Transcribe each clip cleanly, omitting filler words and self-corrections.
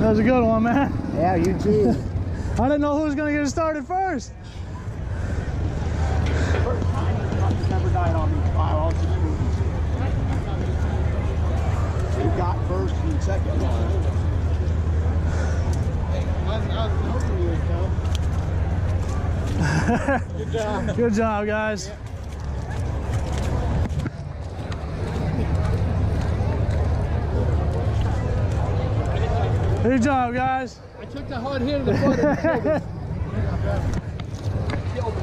That was a good one, man. Yeah, you too. I didn't know who was gonna get it started first. First time he's never died on me. Wow, he got first and second. Good job. Good job, guys. Good job, guys. I took the hard hit of the butt and killed him. Killed him.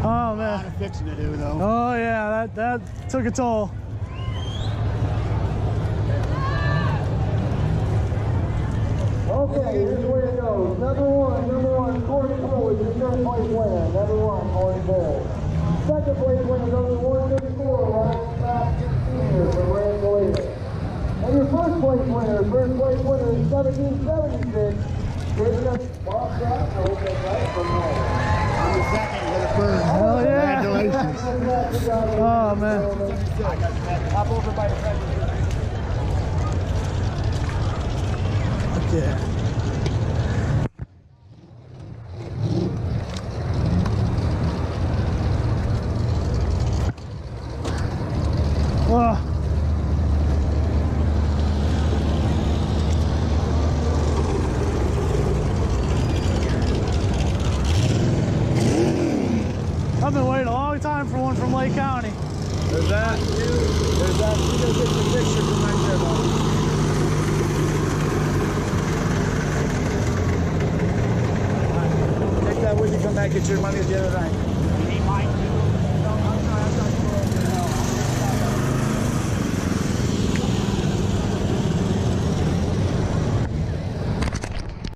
Oh man. Fixing to do though. Oh yeah, that took a toll. Okay, here's where it goes. Number one, Corey Cole is the third place winner. Number one, Corey Cole. Second place winner goes to 134, Ryan Scott Sr. from Rangelita. And your first place winner is 1776. Jacob Bob Scott, I hope that's right, from North. I'm the second with a first. Hell yeah. Congratulations. Oh man. Hop over by the president. Yeah. Oh. I've been waiting a long time for one from Lake County. There's that. There's that. You go get the picture from right there, buddy. Take that with you. Come back, get your money at the other night.